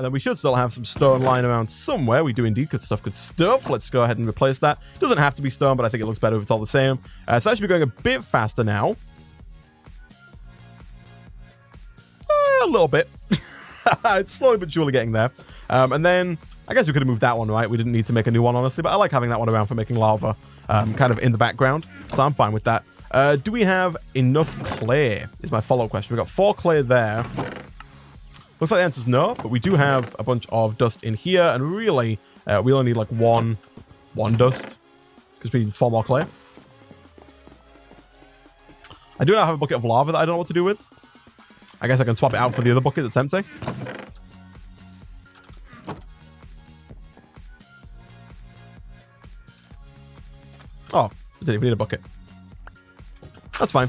And then we should still have some stone lying around somewhere. We do indeed. Good stuff, good stuff. Let's go ahead and replace that. Doesn't have to be stone, but I think it looks better if it's all the same. So I should be going a bit faster now. A little bit. It's slowly but surely getting there. And then I guess we could have moved that one, right? We didn't need to make a new one, honestly, but I like having that one around for making lava kind of in the background. So I'm fine with that. Do we have enough clay is my follow-up question. We've got 4 clay there. Looks like the answer is no, but we do have a bunch of dust in here, and really, we only need like one dust, because we need 4 more clay. I do now have a bucket of lava that I don't know what to do with. I guess I can swap it out for the other bucket that's empty. Oh, I didn't even need a bucket. That's fine.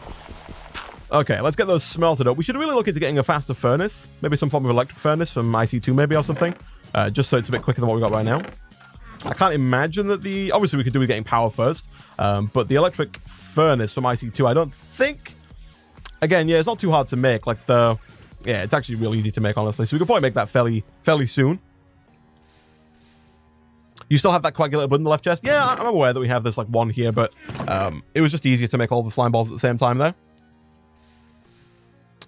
Okay, let's get those smelted up. We should really look into getting a faster furnace. Maybe some form of electric furnace from IC2 maybe or something. Just so it's a bit quicker than what we got right now. I can't imagine that the... Obviously, we could do with getting power first. But the electric furnace from IC2, I don't think... Again, yeah, it's not too hard to make. Like the... Yeah, it's actually real easy to make, honestly. So we could probably make that fairly soon. You still have that coagulator blood in the left chest? Yeah, I'm aware that we have this like one here, but it was just easier to make all the slime balls at the same time there.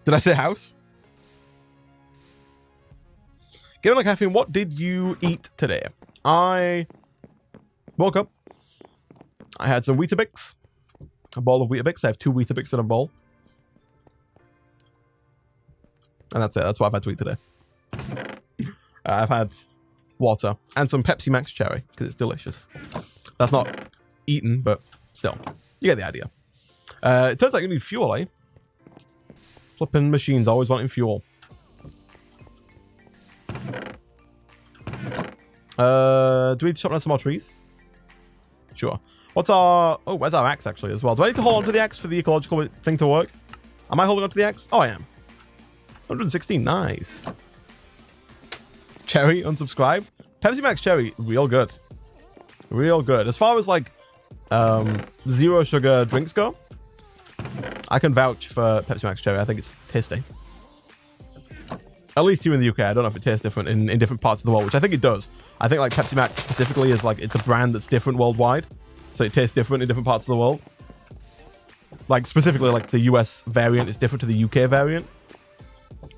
Did I say house? GamingOnCaffeine, what did you eat today? I woke up. I had some Weetabix. A bowl of Weetabix. I have 2 Weetabix in a bowl. And that's it. That's what I've had to eat today. I've had water and some Pepsi Max Cherry because it's delicious. That's not eaten, but still. You get the idea. It turns out you need fuel, eh? Flipping machines always wanting fuel. Do we chop down some more trees? Sure. What's our... Oh, where's our axe actually as well? Do I need to hold on to the axe for the ecological thing to work? Am I holding on to the axe? Oh, I am. 116, nice. Cherry, unsubscribe. Pepsi Max Cherry, real good. Real good. As far as like 0 sugar drinks go, I can vouch for Pepsi Max Cherry. I think it's tasty. At least here in the UK. I don't know if it tastes different in different parts of the world, which I think it does. I think like Pepsi Max specifically is like, it's a brand that's different worldwide. So it tastes different in different parts of the world. Like specifically like the US variant is different to the UK variant.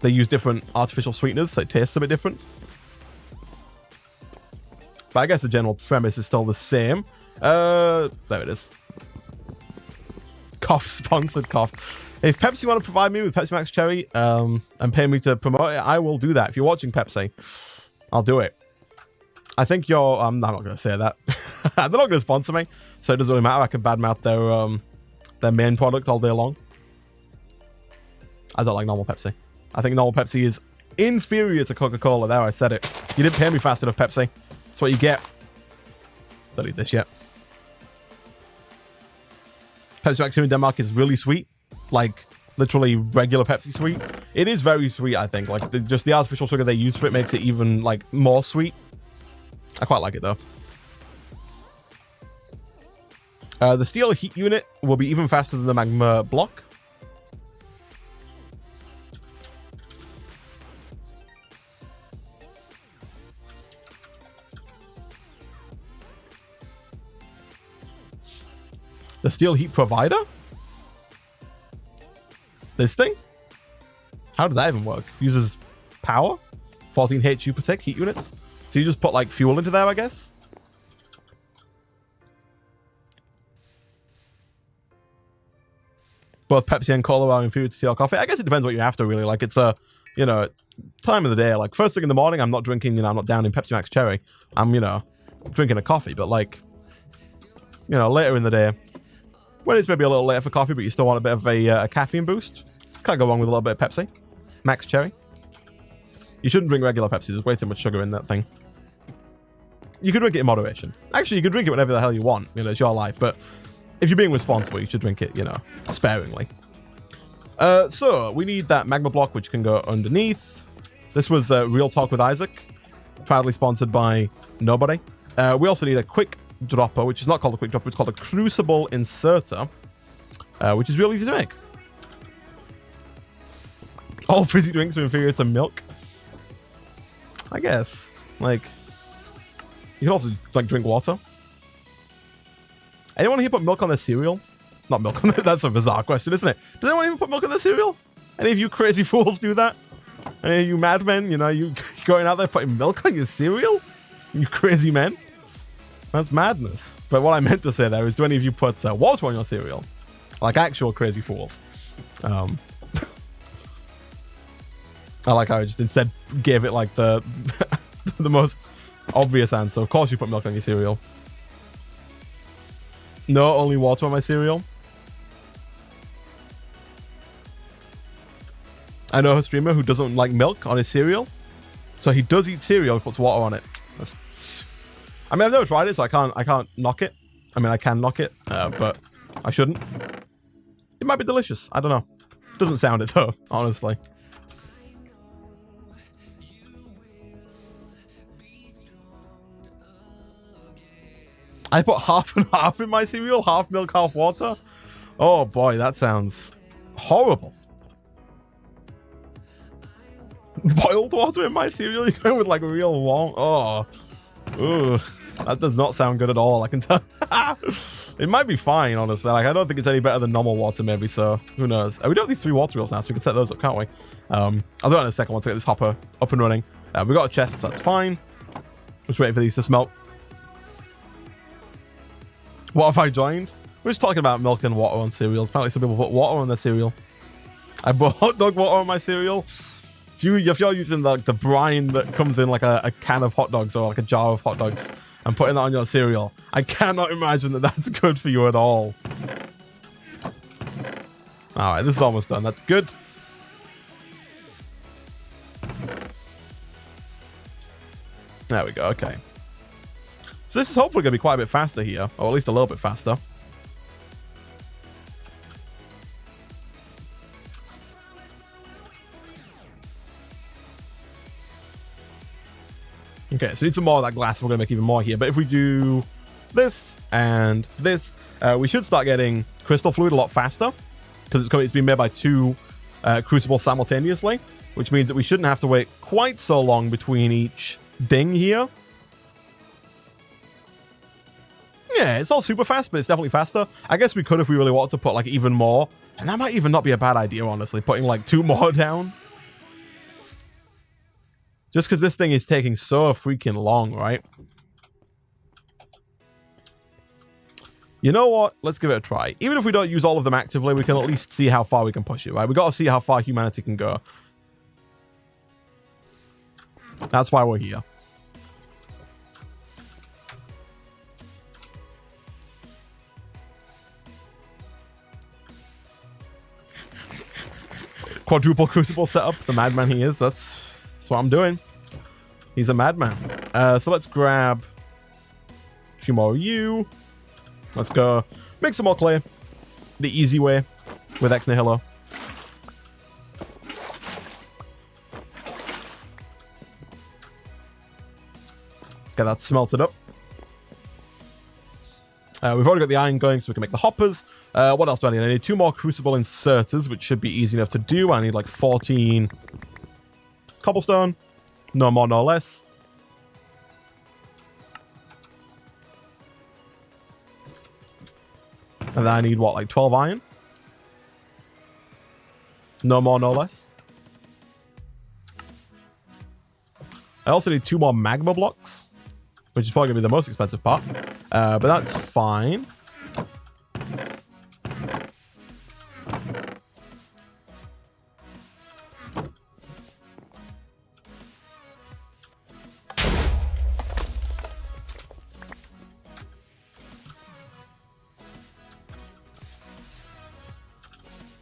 They use different artificial sweeteners, so it tastes a bit different. But I guess the general premise is still the same. There it is. Cough, sponsored cough. If Pepsi want to provide me with Pepsi Max Cherry and pay me to promote it, I will do that. If you're watching Pepsi, I'll do it. I think you're... I'm not going to say that. They're not going to sponsor me, so it doesn't really matter. I can badmouth their main product all day long. I don't like normal Pepsi. I think normal Pepsi is inferior to Coca-Cola. There, I said it. You didn't pay me fast enough, Pepsi. That's what you get. Don't eat this yet. Pepsi Max here in Denmark is really sweet. Like, literally regular Pepsi sweet. It is very sweet, I think. Like, just the artificial sugar they use for it makes it even, like, more sweet. I quite like it, though. The steel heat unit will be even faster than the magma block. The steel heat provider? This thing? How does that even work? Uses power? 14 HU per tick, heat units? So you just put like fuel into there, I guess? Both Pepsi and cola are inferior to tea or coffee. I guess it depends what you're after, really. Like, it's a, you know, time of the day. Like, first thing in the morning, I'm not drinking, you know, I'm not down in Pepsi Max Cherry. I'm, you know, drinking a coffee. But, like, you know, later in the day, when it's maybe a little later for coffee, but you still want a bit of a caffeine boost, can't go wrong with a little bit of Pepsi. Max Cherry. You shouldn't drink regular Pepsi. There's way too much sugar in that thing. You can drink it in moderation. Actually, you can drink it whenever the hell you want. You know, it's your life. But if you're being responsible, you should drink it, you know, sparingly. So, we need that magma block, which can go underneath. This was Real Talk with Isaac. Proudly sponsored by nobody. We also need a quick dropper, which is not called a quick dropper. It's called a crucible inserter, which is real easy to make. All fizzy drinks are inferior to milk. I guess. Like, you can also, like, drink water. Anyone here put milk on their cereal? Not milk on their, that's a bizarre question, isn't it? Does anyone even put milk on their cereal? Any of you crazy fools do that? Any of you madmen, you know, you going out there putting milk on your cereal? You crazy men? That's madness. But what I meant to say there is, do any of you put water on your cereal? Like actual crazy fools. I like how I just instead gave it like the the most obvious answer. Of course you put milk on your cereal. No, only water on my cereal. I know a streamer who doesn't like milk on his cereal. So he does eat cereal, puts water on it. I mean, I've never tried it, so I can't knock it. I mean, I can knock it, but I shouldn't. It might be delicious. I don't know. Doesn't sound it though, honestly. I put half and half in my cereal, half milk, half water. Oh boy, that sounds horrible. Boiled water in my cereal? You're going with like real warm. Oh, ugh. That does not sound good at all. I can tell. It might be fine, honestly. Like, I don't think it's any better than normal water, maybe. So who knows? We do have these 3 water wheels now, so we can set those up, can't we? I'll do it in a second once I get this hopper up and running. We got a chest, so that's fine. Just waiting for these to smelt. What have I joined? We're just talking about milk and water on cereals. Apparently some people put water on their cereal. I put hot dog water on my cereal. If you're using the brine that comes in like a can of hot dogs or like a jar of hot dogs and putting that on your cereal, I cannot imagine that that's good for you at all. Alright, this is almost done. That's good. There we go. Okay. So this is hopefully going to be quite a bit faster here, or at least a little bit faster. Okay, so we need some more of that glass. We're going to make even more here. But if we do this and this, we should start getting crystal fluid a lot faster because it's being made by 2 crucibles simultaneously, which means that we shouldn't have to wait quite so long between each ding here. Yeah, it's all super fast, but it's definitely faster. I guess we could, if we really wanted to, put like even more. And that might even not be a bad idea, honestly, putting like 2 more down. Just because this thing is taking so freaking long, right? You know what? Let's give it a try. Even if we don't use all of them actively, we can at least see how far we can push it, right? We got to see how far humanity can go. That's why we're here. Quadruple crucible setup, the madman he is. That's what I'm doing. He's a madman. So let's grab a few more of you. Let's go make some more clay the easy way with Ex Nihilo. Get that smelted up. We've already got the iron going, so we can make the hoppers. What else do I need? I need 2 more crucible inserters, which should be easy enough to do. I need like 14 cobblestone. No more, no less. And then I need, what, like 12 iron? No more, no less. I also need 2 more magma blocks, which is probably going to be the most expensive part. But that's fine.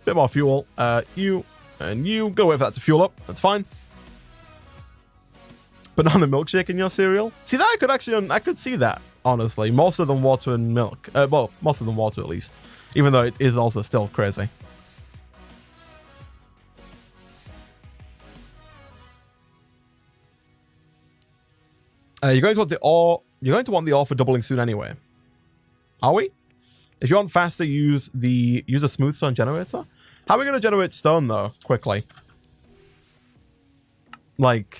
Bit more fuel. You and you go wait for that to fuel up. That's fine. Banana milkshake in your cereal. See that I could see that, honestly. Most of them water and milk. Well, most of them water at least. Even though it is also still crazy. You're going to want the ore. You're going to want the ore for doubling soon anyway. Are we? If you want faster, use a smooth stone generator. How are we going to generate stone though quickly? Like,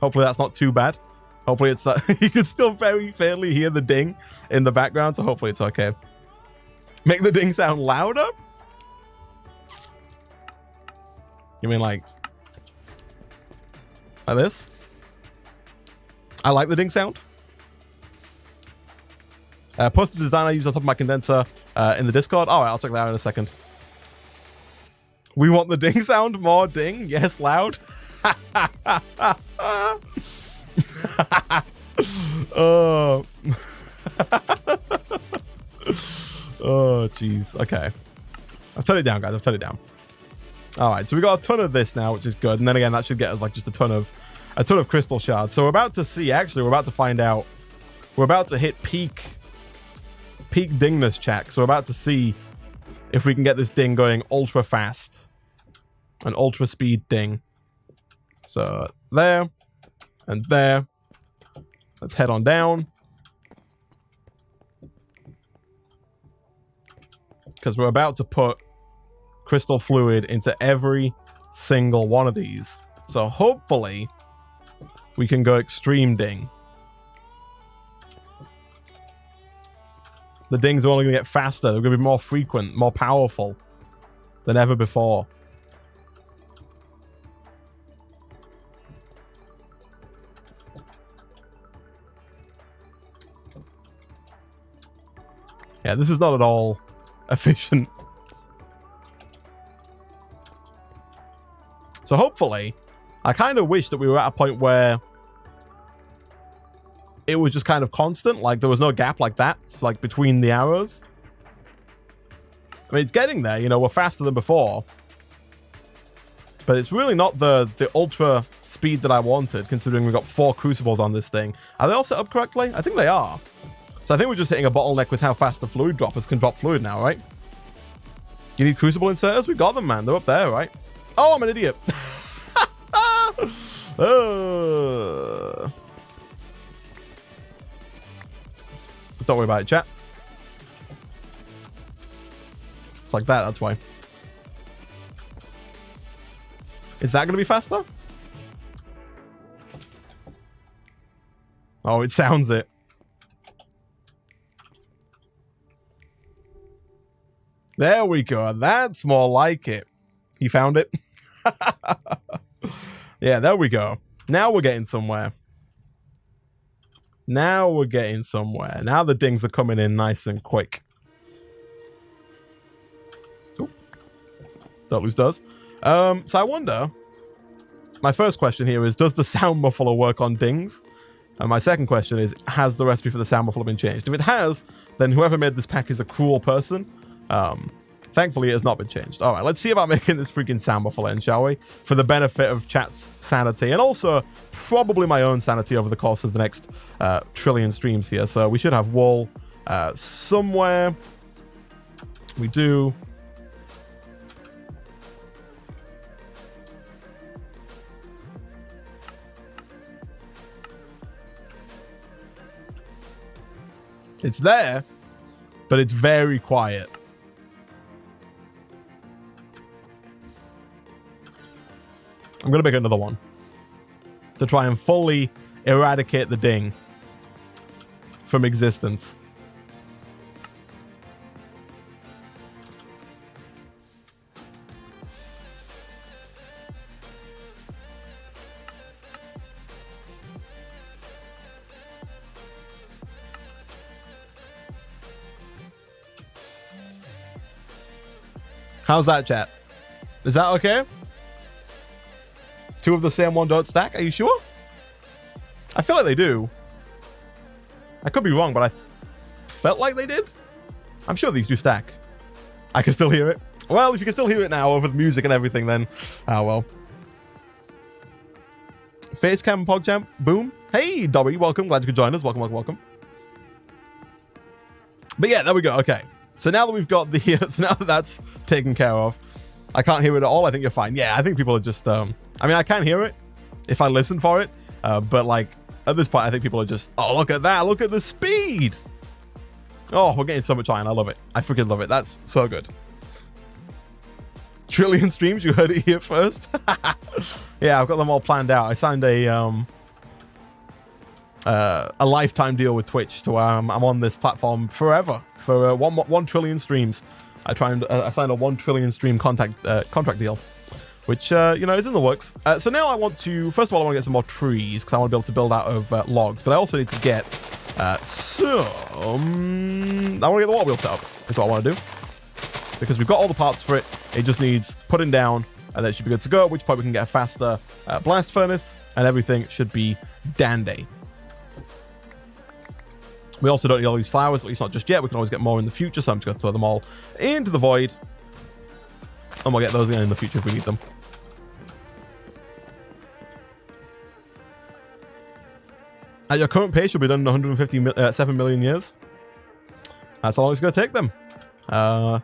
Hopefully that's not too bad. Hopefully it's you can still very fairly hear the ding in the background, so hopefully it's okay. Make the ding sound louder? You mean like this? I like the ding sound. Posted design I use on top of my condenser in the Discord. All right, I'll check that out in a second. We want the ding sound, more ding. Yes, loud. Oh. Oh, jeez. Okay. I've turned it down, guys. I've turned it down. All right, so we got a ton of this now, which is good. And then again, that should get us like just a ton of crystal shards. So we're about to see, actually, we're about to find out. We're about to hit peak dingness check. So we're about to see if we can get this ding going ultra fast. An ultra speed ding. So there and there. Let's head on down. Because we're about to put crystal fluid into every single one of these. So hopefully we can go extreme ding. The dings are only going to get faster. They're going to be more frequent, more powerful than ever before. Yeah, this is not at all efficient. So hopefully, I kind of wish that we were at a point where it was just kind of constant, like there was no gap like that, like between the arrows. I mean, it's getting there, you know, we're faster than before. But it's really not the ultra speed that I wanted, considering we've got 4 crucibles on this thing. Are they all set up correctly? I think they are. So I think we're just hitting a bottleneck with how fast the fluid droppers can drop fluid now, right? You need crucible inserters? We got them, man. They're up there, right? Oh, I'm an idiot. Don't worry about it, chat. It's like that, that's why. Is that going to be faster? Oh, it sounds it. There we go. That's more like it. You found it? Yeah, there we go. Now we're getting somewhere. Now we're getting somewhere. Now the dings are coming in nice and quick. Ooh. Don't lose those. So I wonder, my first question here is, does the sound muffler work on dings? And my second question is, has the recipe for the sound muffler been changed? If it has, then whoever made this pack is a cruel person. Thankfully, it has not been changed. All right, let's see about making this freaking sound muffler in, shall we? For the benefit of chat's sanity, and also probably my own sanity over the course of the next trillion streams here. So we should have wool somewhere. We do. It's there, but it's very quiet. I'm going to make another one to try and fully eradicate the ding from existence. How's that, chat? Is that okay? 2 of the same one don't stack? Are you sure? I feel like they do. I could be wrong, but I felt like they did. I'm sure these do stack. I can still hear it. Well, if you can still hear it now over the music and everything, then... oh, well. Facecam PogChamp, boom. Hey, Dobby, welcome. Glad you could join us. Welcome, welcome, welcome. But yeah, there we go. Okay. So now that we've got the... so now that that's taken care of, I can't hear it at all. I think you're fine. Yeah, I think people are just... I mean, I can hear it if I listen for it. But, like, at this point, I think people are just... oh, look at that. Look at the speed. Oh, we're getting so much iron. I love it. I freaking love it. That's so good. Trillion streams. You heard it here first. Yeah, I've got them all planned out. I signed a a lifetime deal with Twitch to where I'm on this platform forever for 1 trillion streams. I signed a 1 trillion stream contract deal, which you know, is in the works. So now I want to, first of all, I want to get some more trees because I want to be able to build out of logs, but I also need to get some. I want to get the water wheel set up. Is what I want to do, because we've got all the parts for it. It just needs putting down, and then it should be good to go. At which point we can get a faster blast furnace, and everything should be dandy. We also don't need all these flowers, at least not just yet. We can always get more in the future, so I'm just going to throw them all into the void. And we'll get those again in the future if we need them. At your current pace, you'll be done in 157 million years. That's how long it's going to take them. I'm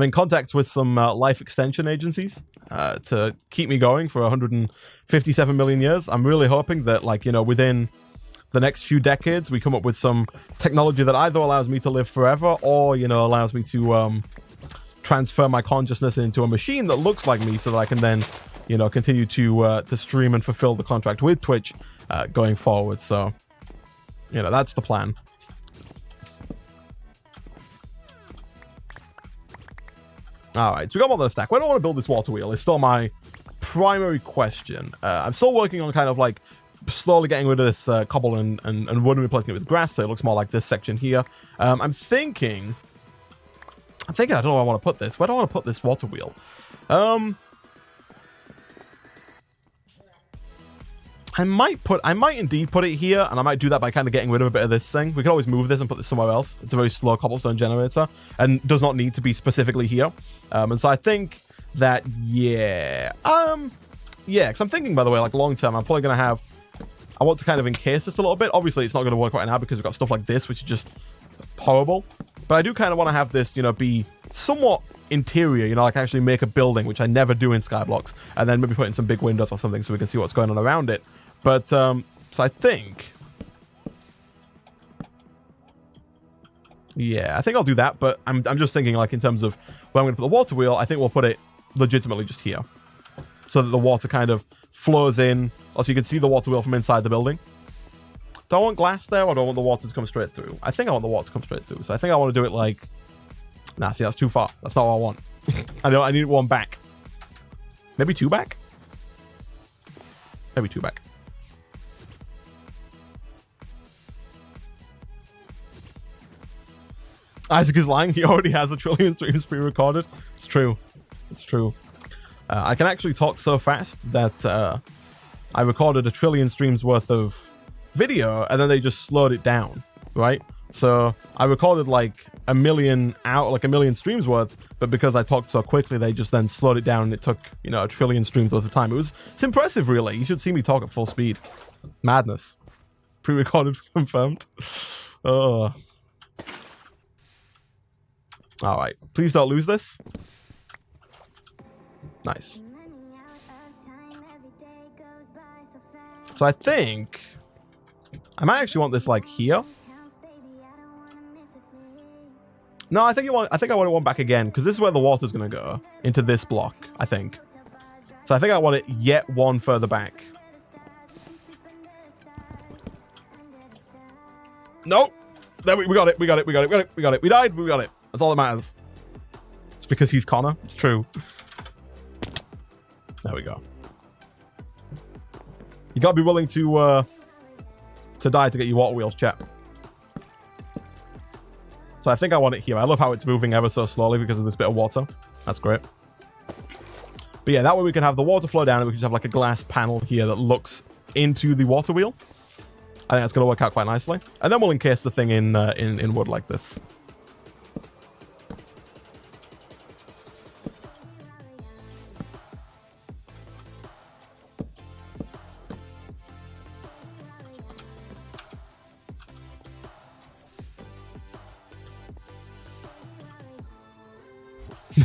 in contact with some life extension agencies to keep me going for 157 million years. I'm really hoping that, like, you know, within the next few decades, we come up with some technology that either allows me to live forever or, you know, allows me to transfer my consciousness into a machine that looks like me so that I can then, you know, continue to stream and fulfill the contract with Twitch going forward. So, you know, that's the plan. All right, so we got one on the stack. Where do I want to build this water wheel? It's still my primary question. I'm still working on kind of like slowly getting rid of this cobble and wood and replacing it with grass, so it looks more like this section here. I'm thinking I don't know where I want to put this. Where do I want to put this water wheel? I might indeed put it here, and I might do that by kind of getting rid of a bit of this thing. We can always move this and put this somewhere else. It's a very slow cobblestone generator and does not need to be specifically here. And so I think that, yeah, because I'm thinking, by the way, like long term, I'm probably going to have, I want to kind of encase this a little bit. Obviously, it's not going to work right now because we've got stuff like this, which is just horrible. But I do kind of want to have this, you know, be somewhat interior, you know, like actually make a building, which I never do in Skyblocks, and then maybe put in some big windows or something so we can see what's going on around it. But, so I think, yeah, I think I'll do that, but I'm just thinking, like, in terms of where I'm going to put the water wheel, I think we'll put it legitimately just here, so that the water kind of flows in, so you can see the water wheel from inside the building. Do I want glass there, or do I want the water to come straight through? I think I want the water to come straight through, so I think I want to do it like, nah, see, that's too far. That's not what I want. I need one back. Maybe two back? Maybe two back. Isaac is lying. He already has 1 trillion streams pre-recorded. It's true. It's true. I can actually talk so fast that I recorded 1 trillion streams worth of video, and then they just slowed it down, right? So I recorded like a million streams worth, but because I talked so quickly, they just then slowed it down, and it took, you know, 1 trillion streams worth of time. It's impressive, really. You should see me talk at full speed. Madness. Pre-recorded, confirmed. Oh. All right, please don't lose this. Nice. So I think I might actually want this like here. No, I think I want it one back again, because this is where the water's gonna go, into this block, I think. So I think I want it yet one further back. Nope. There we got it. We died, but we got it. That's all that matters. It's because he's Connor. It's true. There we go. You gotta be willing to die to get your water wheels, chat. So I think I want it here. I love how it's moving ever so slowly because of this bit of water. That's great. But yeah, that way we can have the water flow down, and we can just have like a glass panel here that looks into the water wheel. I think that's going to work out quite nicely. And then we'll encase the thing in wood like this.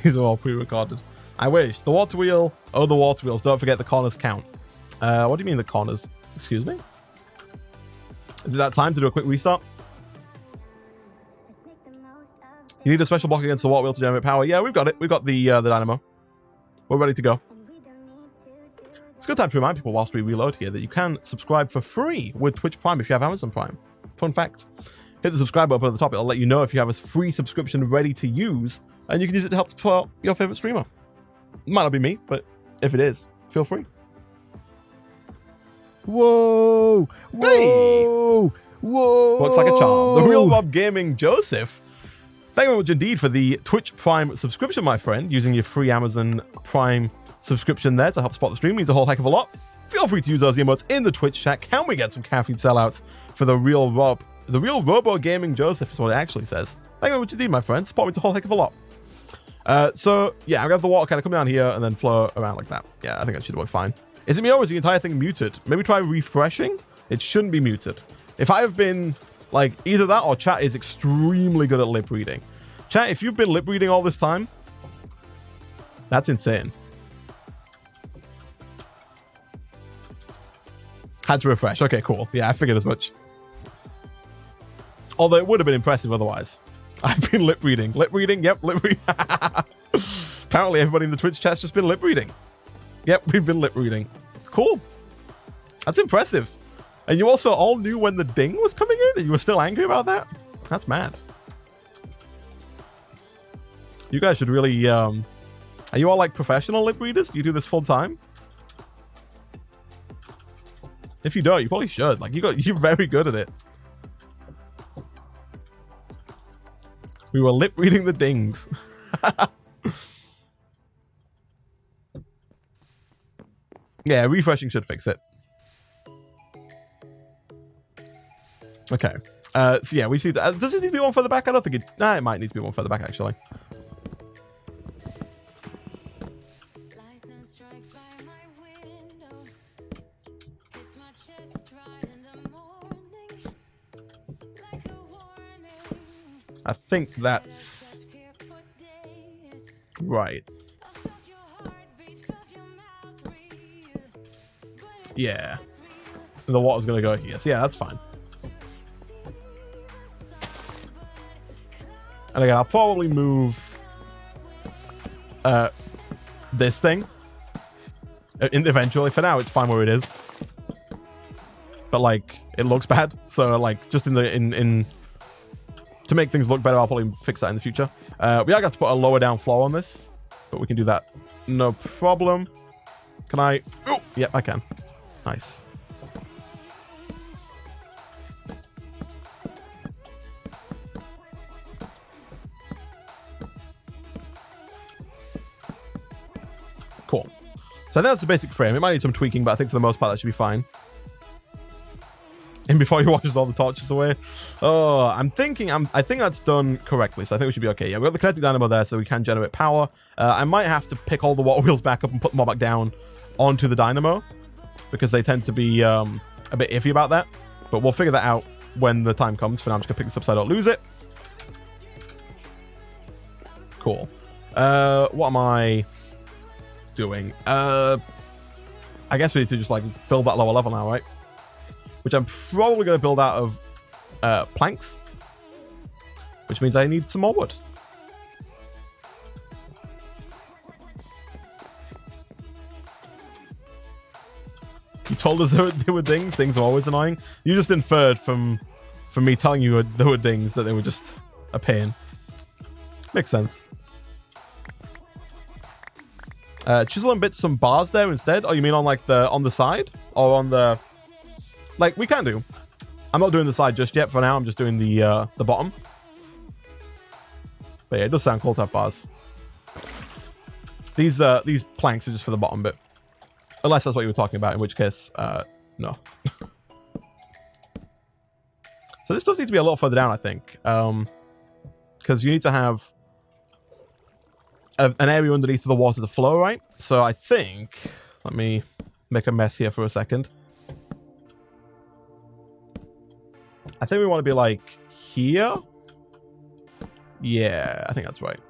These are all pre-recorded. I wish. The water wheel. Oh, the water wheels. Don't forget the corners count. What do you mean the corners? Excuse me? Is it that time to do a quick restart? You need a special block against the water wheel to generate power. Yeah, we've got it. We've got the dynamo. We're ready to go. It's a good time to remind people whilst we reload here that you can subscribe for free with Twitch Prime if you have Amazon Prime. Fun fact. Hit the subscribe button at the top. It'll let you know if you have a free subscription ready to use, and you can use it to help support your favorite streamer. It might not be me, but if it is, feel free. Whoa! Whoa! Hey! Whoa! Works like a charm. The Real Rob Gaming Joseph. Thank you very much indeed for the Twitch Prime subscription, my friend. Using your free Amazon Prime subscription there to help support the stream means a whole heck of a lot. Feel free to use those emotes in the Twitch chat. Can we get some caffeine sellouts for the Real Rob? The Real Robo Gaming Joseph is what it actually says. Thank you very much indeed, my friend. Support means a whole heck of a lot. So, yeah, I'm going to have the water kind of come down here and then flow around like that. Yeah, I think that should work fine. Is it me or is the entire thing muted? Maybe try refreshing? It shouldn't be muted. If I have been, like, either that or chat is extremely good at lip reading. Chat, if you've been lip reading all this time, that's insane. Had to refresh. Okay, cool. Yeah, I figured as much. Although it would have been impressive otherwise. I've been lip reading. Lip reading? Yep, lip reading. Apparently everybody in the Twitch chat's just been lip reading. Yep, we've been lip reading. Cool. That's impressive. And you also all knew when the ding was coming in and you were still angry about that? That's mad. You guys should really, are you all like professional lip readers? Do you do this full time? If you don't, you probably should. Like, you're very good at it. We were lip reading the dings. Yeah, refreshing should fix it. Okay. So yeah, we see that. Does it need to be one further back? I don't think it. Nah, it might need to be one further back actually. I think that's right. Yeah. The water's gonna go here. So yeah, that's fine. And again, I'll probably move this thing eventually. For now, it's fine where it is. But like, it looks bad. So like, just in to make things look better, I'll probably fix that in the future. We are going to have to put a lower down floor on this, but we can do that. No problem. Can I? Oh, yep, I can. Nice. Cool. So I think that's the basic frame. It might need some tweaking, but I think for the most part that should be fine. And before he washes all the torches away. Oh, I think that's done correctly, so I think we should be okay. Yeah, we got the kinetic dynamo there, so we can generate power. I might have to pick all the water wheels back up and put them all back down onto the dynamo, because they tend to be a bit iffy about that. But we'll figure that out when the time comes. For now, I'm just gonna pick this up so I don't lose it. Cool. What am I doing? I guess we need to just like build that lower level now, right? Which I'm probably going to build out of planks, which means I need some more wood. You told us there were dings. Dings are always annoying. You just inferred from me telling you there were dings that they were just a pain. Makes sense. Chisel and bits some bars there instead. Oh, you mean on like on the side or on the? Like, we can do. I'm not doing the side just yet for now. I'm just doing the bottom. But yeah, it does sound cool to have bars. These planks are just for the bottom bit. Unless that's what you were talking about, in which case, no. So this does need to be a lot further down, I think. Because you need to have an area underneath the water to flow, right? So I think... Let me make a mess here for a second. I think we want to be like here. Yeah, I think that's right.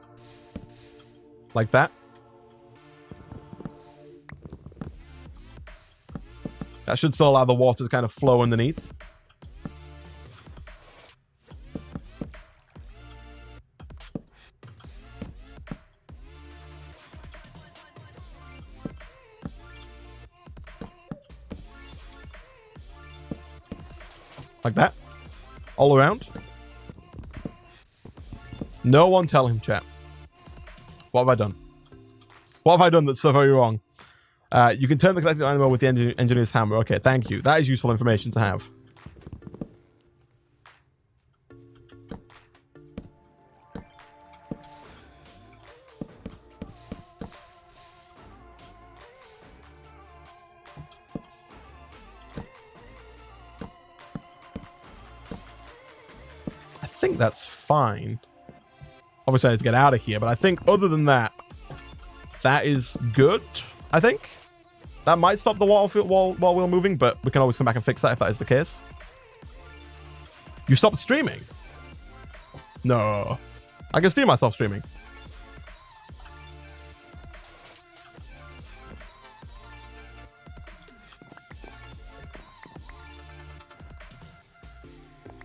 Like that. That should still allow the water to kind of flow underneath. Like that. All around. No one tell him, chat. What have I done? What have I done that's so very wrong? You can turn the collected dynamo with the engineer's hammer. Okay, thank you. That is useful information to have. I think that's fine. Obviously, I need to get out of here, but I think other than that, that is good, I think. That might stop the wall while we're moving, but we can always come back and fix that if that is the case. You stopped streaming? No. I can see myself streaming.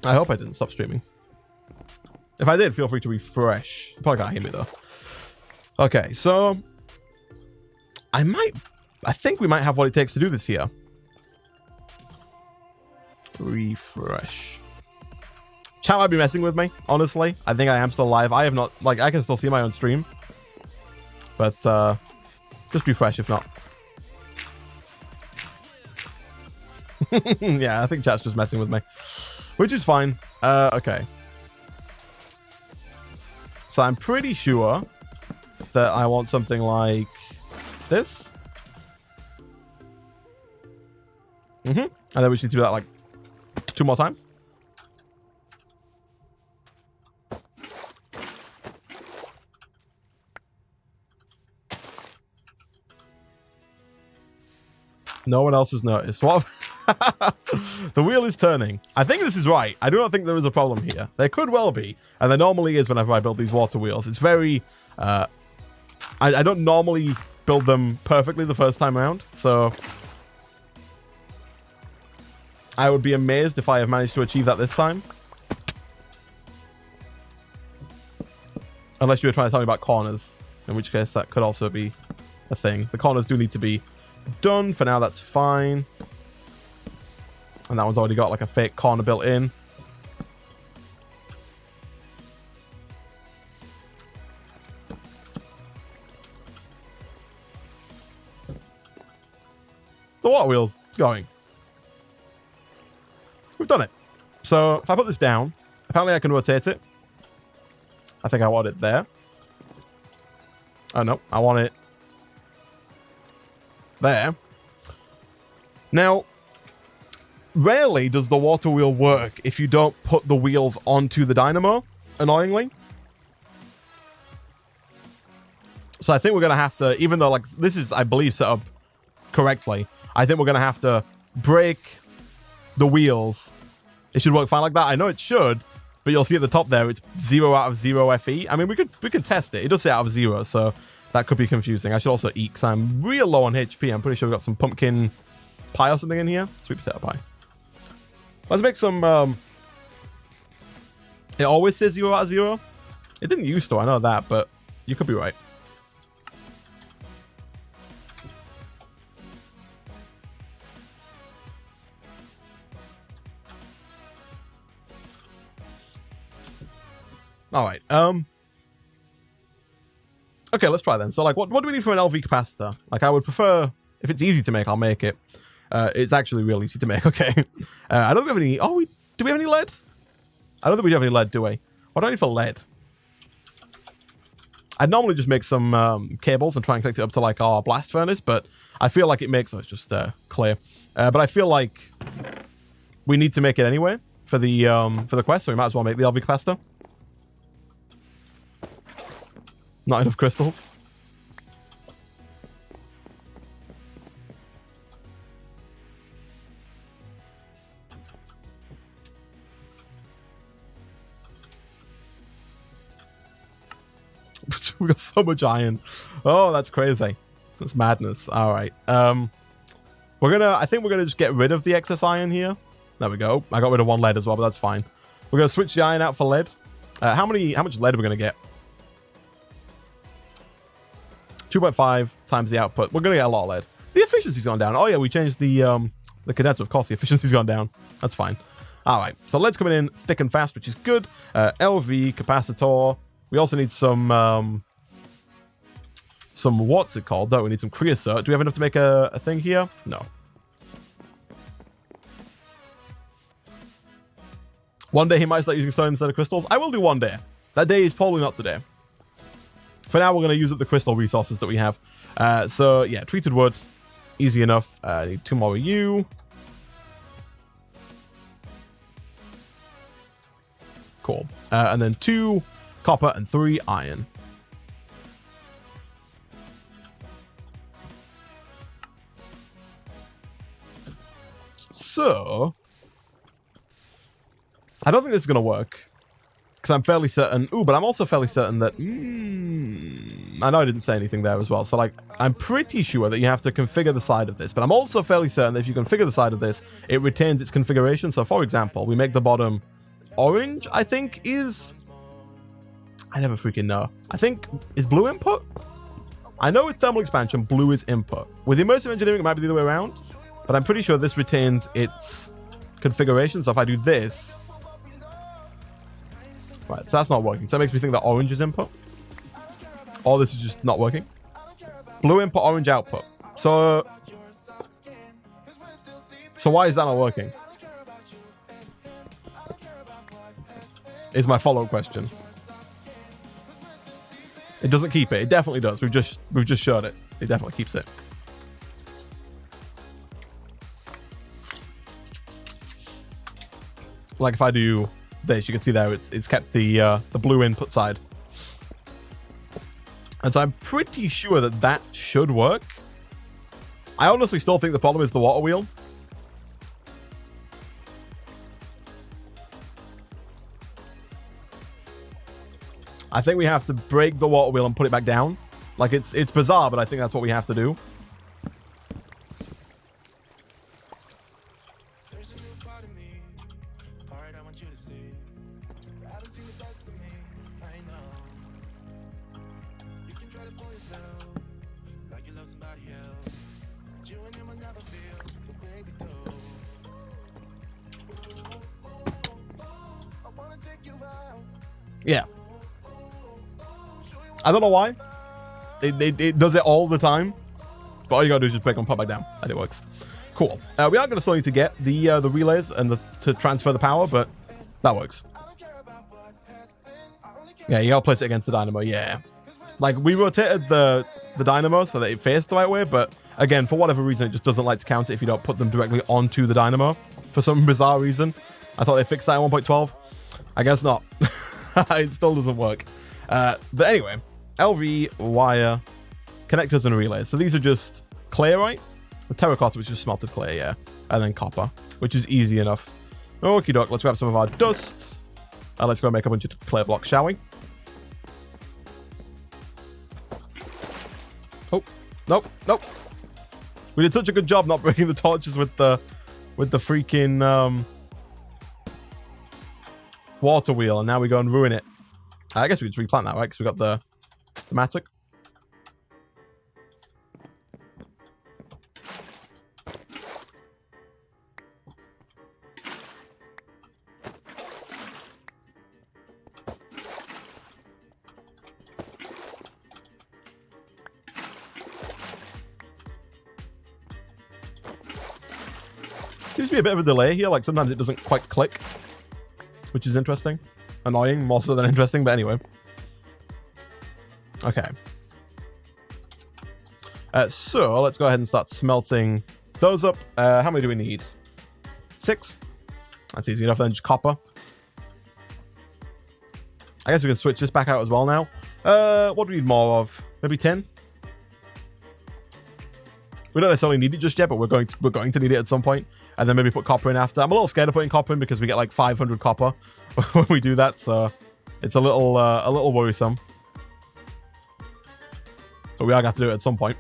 I hope I didn't stop streaming. If I did, feel free to refresh. You probably can't hear me though. Okay, so I think we might have what it takes to do this here. Refresh. Chat might be messing with me, honestly. I think I am still live. I have not, like, I can still see my own stream. But, just refresh if not. Yeah, I think chat's just messing with me. Which is fine. Okay. So I'm pretty sure that I want something like this. And then we should do that like 2 more times. No one else has noticed. What? The wheel is turning. I think this is right. I do not think there is a problem here. There could well be. And there normally is whenever I build these water wheels. It's very... I don't normally build them perfectly the first time around. So... I would be amazed if I have managed to achieve that this time. Unless you were trying to tell me about corners. In which case, that could also be a thing. The corners do need to be done. For now, that's fine. And that one's already got like a fake corner built in. The water wheel's going. We've done it. So if I put this down, apparently I can rotate it. I think I want it there. Oh no, I want it there. Now, rarely does the water wheel work if you don't put the wheels onto the dynamo, annoyingly. So I think we're going to have to, even though like this is, I believe, set up correctly, I think we're going to have to break the wheels. It should work fine like that. I know it should, but you'll see at the top there, it's 0 out of 0 FE. I mean, we could test it. It does say out of 0, so that could be confusing. I should also eat because I'm real low on HP. I'm pretty sure we've got some pumpkin pie or something in here. Sweet potato pie. Let's make some... It always says 0 out of 0. It didn't used to, I know that, but you could be right. All right. Okay, let's try then. So, like, what do we need for an LV capacitor? Like, I would prefer, if it's easy to make, I'll make it. It's actually real easy to make. Okay. I don't think we have any. Oh, do we have any lead? I don't think we have any lead, do we? What do I need for lead? I'd normally just make some cables and try and connect it up to like our blast furnace, but I feel like it makes it's just clear. But I feel like we need to make it anyway for the quest, so we might as well make the LV capacitor. Not enough crystals. We got so much iron. Oh, that's crazy. That's madness. All right. I think we're gonna just get rid of the excess iron here. There we go. I got rid of 1 lead as well, but that's fine. We're gonna switch the iron out for lead. How much lead are we gonna get? 2.5 times the output. We're gonna get a lot of lead. The efficiency's gone down. Oh yeah, we changed the condenser. Of course, the efficiency's gone down. That's fine. All right, so lead's coming in thick and fast, which is good. LV, capacitor. We also need some what's it called? Don't we need some creosote? Do we have enough to make a thing here? No. One day he might start using stone instead of crystals. I will do one day. That day is probably not today. For now, we're going to use up the crystal resources that we have. So, yeah, treated wood. Easy enough. I need 2 more of you. Cool. And then 2 copper and 3 iron. So, I don't think this is going to work. Because I'm fairly certain... Ooh, but I'm also fairly certain that... I know I didn't say anything there as well. So, like, I'm pretty sure that you have to configure the side of this. But I'm also fairly certain that if you configure the side of this, it retains its configuration. So, for example, we make the bottom orange, I think, is... I never freaking know. I think... Is blue input? I know with thermal expansion, blue is input. With immersive engineering, it might be the other way around. But I'm pretty sure this retains its configuration. So, if I do this... Right, so that's not working. So that makes me think that orange is input. Or this is just not working. Blue input, orange output. So why is that not working? Is my follow-up question. It doesn't keep it. It definitely does. We've just showed it. It definitely keeps it. Like if I do this, you can see there it's kept the blue input side. And so I'm pretty sure that that should work. I honestly still think the problem is the water wheel. I think we have to break the water wheel and put it back down. Like it's bizarre, but I think that's what we have to do. Yeah. I don't know why. It does it all the time. But all you gotta do is just break and pop back down. And it works. Cool. We are gonna still need to get the relays and to transfer the power, but that works. Yeah, you gotta place it against the dynamo. Yeah. Like, we rotated the dynamo so that it faced the right way, but again, for whatever reason, it just doesn't like to count it if you don't put them directly onto the dynamo. For some bizarre reason. I thought they fixed that in 1.12. I guess not. It still doesn't work. But anyway, LV, wire, connectors, and relays. So these are just clay, right? The terracotta, which is smelted clay, yeah. And then copper, which is easy enough. Okie doke, let's grab some of our dust. Let's go make a bunch of clay blocks, shall we? Oh, nope, nope. We did such a good job not breaking the torches with the freaking water wheel, and now we go and ruin it. I guess we could replant that, right? Because we got the Enigmatic. Seems to be a bit of a delay here. Like sometimes it doesn't quite click, which is interesting. Annoying, more so than interesting, but anyway. Okay. So let's go ahead and start smelting those up. How many do we need? 6. That's easy enough then, just copper. I guess we can switch this back out as well now. What do we need more of? Maybe 10? We don't necessarily need it just yet, but we're going to need it at some point. And then maybe put copper in after. I'm a little scared of putting copper in because we get like 500 copper when we do that, so it's a little worrisome. But we are going to have to do it at some point.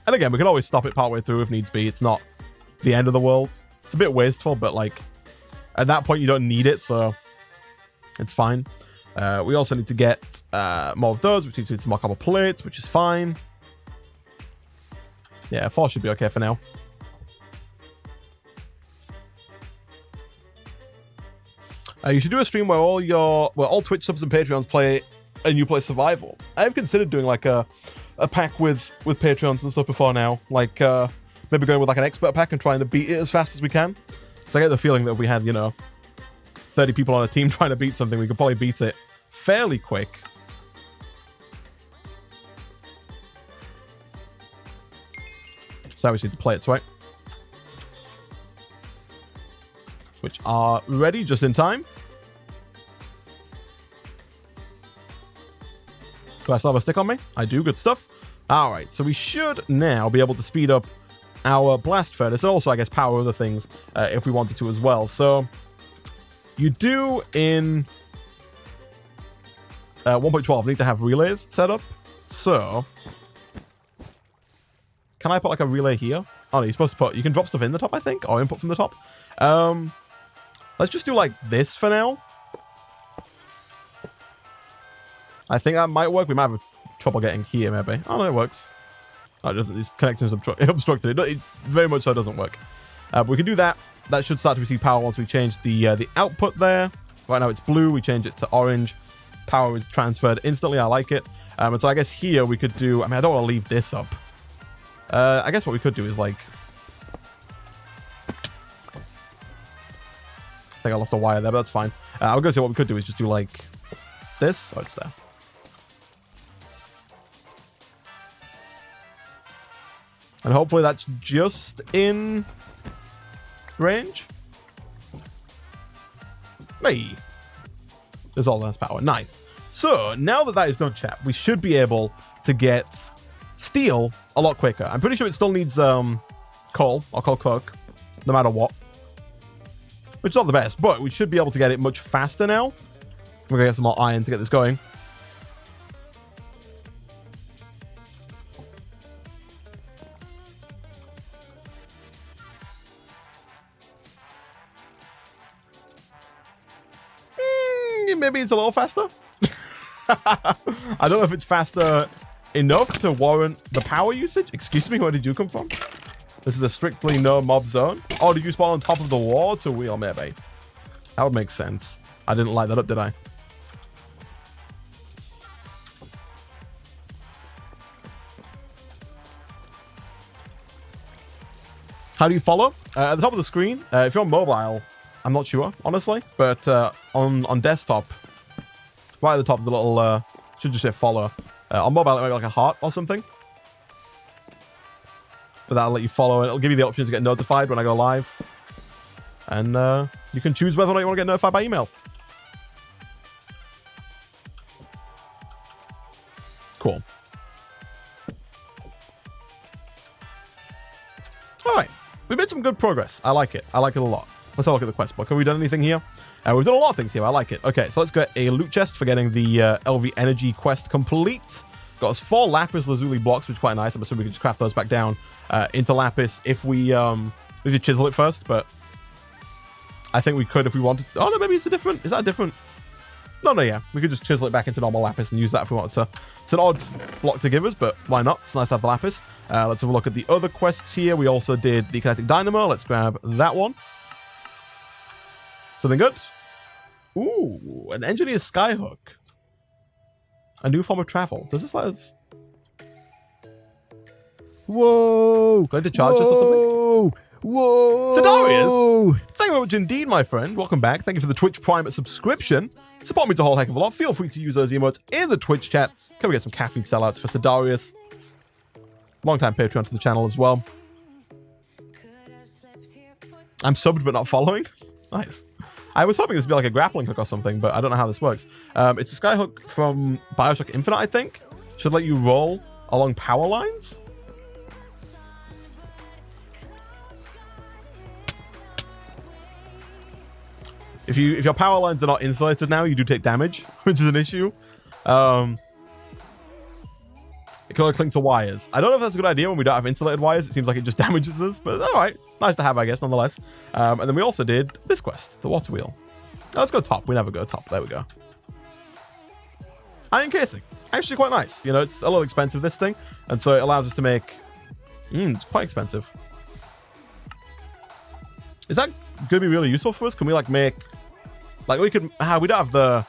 And again, we can always stop it partway through if needs be. It's not the end of the world. It's a bit wasteful, but like at that point you don't need it, so it's fine. We also need to get more of those, which needs some more copper plates, which is fine. Yeah, 4 should be okay for now. You should do a stream where all Twitch subs and Patreons play and you play survival. I've considered doing like a pack with Patreons and stuff before now. Like maybe going with like an expert pack and trying to beat it as fast as we can. Because I get the feeling that if we had, 30 people on a team trying to beat something, we could probably beat it fairly quick. So we just need to play it, right? Which are ready just in time. Do I still have a stick on me? I do, good stuff. All right, so we should now be able to speed up our blast furnace and also, I guess, power other things if we wanted to as well. So you do in 1.12 need to have relays set up. So can I put like a relay here? Oh, no, you're supposed to put, you can drop stuff in the top, I think, or input from the top. Let's just do like this for now. I think that might work. We might have trouble getting here, maybe. Oh, no, it works. Oh, it doesn't. These connections obstructed. It very much so doesn't work. But we can do that. That should start to receive power once we change the output there. Right now it's blue. We change it to orange. Power is transferred instantly. I like it. And so I guess here we could do... I mean, I don't want to leave this up. I guess what we could do is like... I think I lost a wire there, but that's fine. I was going to say what we could do is just do like this. Oh, it's there. And hopefully that's just in range. Hey, there's all that power. Nice. So now that is done, chat, we should be able to get steel a lot quicker. I'm pretty sure it still needs coal or coal coke, no matter what. Which is not the best, but we should be able to get it much faster now. We're gonna get some more iron to get this going. Maybe it's a little faster. I don't know if it's faster enough to warrant the power usage. Excuse me, where did you come from? This is a strictly no mob zone. Oh, did you spawn on top of the water wheel, maybe? That would make sense. I didn't light that up, did I? How do you follow? At the top of the screen, if you're on mobile, I'm not sure, honestly, but on desktop, right at the top, there's a little, should just say follow. On mobile, it might be like a heart or something. But that'll let you follow. It'll give you the option to get notified when I go live. And you can choose whether or not you want to get notified by email. Cool. All right. We've made some good progress. I like it. I like it a lot. Let's have a look at the quest book. Have we done anything here? We've done a lot of things here. I like it. Okay, so let's get a loot chest for getting the LV Energy quest complete. Got us 4 lapis lazuli blocks, which is quite nice. I'm assuming we can just craft those back down into lapis if we need to chisel it first, but I think we could if we wanted. Oh, no, maybe it's a different... Is that a different... No, yeah. We could just chisel it back into normal lapis and use that if we wanted to. It's an odd block to give us, but why not? It's nice to have the lapis. Let's have a look at the other quests here. We also did the kinetic dynamo. Let's grab that one. Something good? Ooh, an engineer's skyhook. A new form of travel. Does this let us... Whoa! Going to charge us or something? Whoa! Sidarius! Thank you very much indeed, my friend. Welcome back. Thank you for the Twitch Prime subscription. Support me a whole heck of a lot. Feel free to use those emotes in the Twitch chat. Can we get some caffeine sellouts for Sidarius? Long-time Patreon to the channel as well. I'm subbed but not following. Nice. I was hoping this would be like a grappling hook or something, but I don't know how this works. It's a skyhook from Bioshock Infinite, I think. Should let you roll along power lines. If your power lines are not insulated now, you do take damage, which is an issue. It can only cling to wires. I don't know if that's a good idea when we don't have insulated wires. It seems like it just damages us, but all right. It's nice to have, I guess, nonetheless. And then we also did this quest, the water wheel. Now let's go top. We never go top. There we go. Iron casing. Actually quite nice. You know, it's a little expensive, this thing. And so it allows us to make... it's quite expensive. Is that going to be really useful for us? Can we, like, make Like we don't have the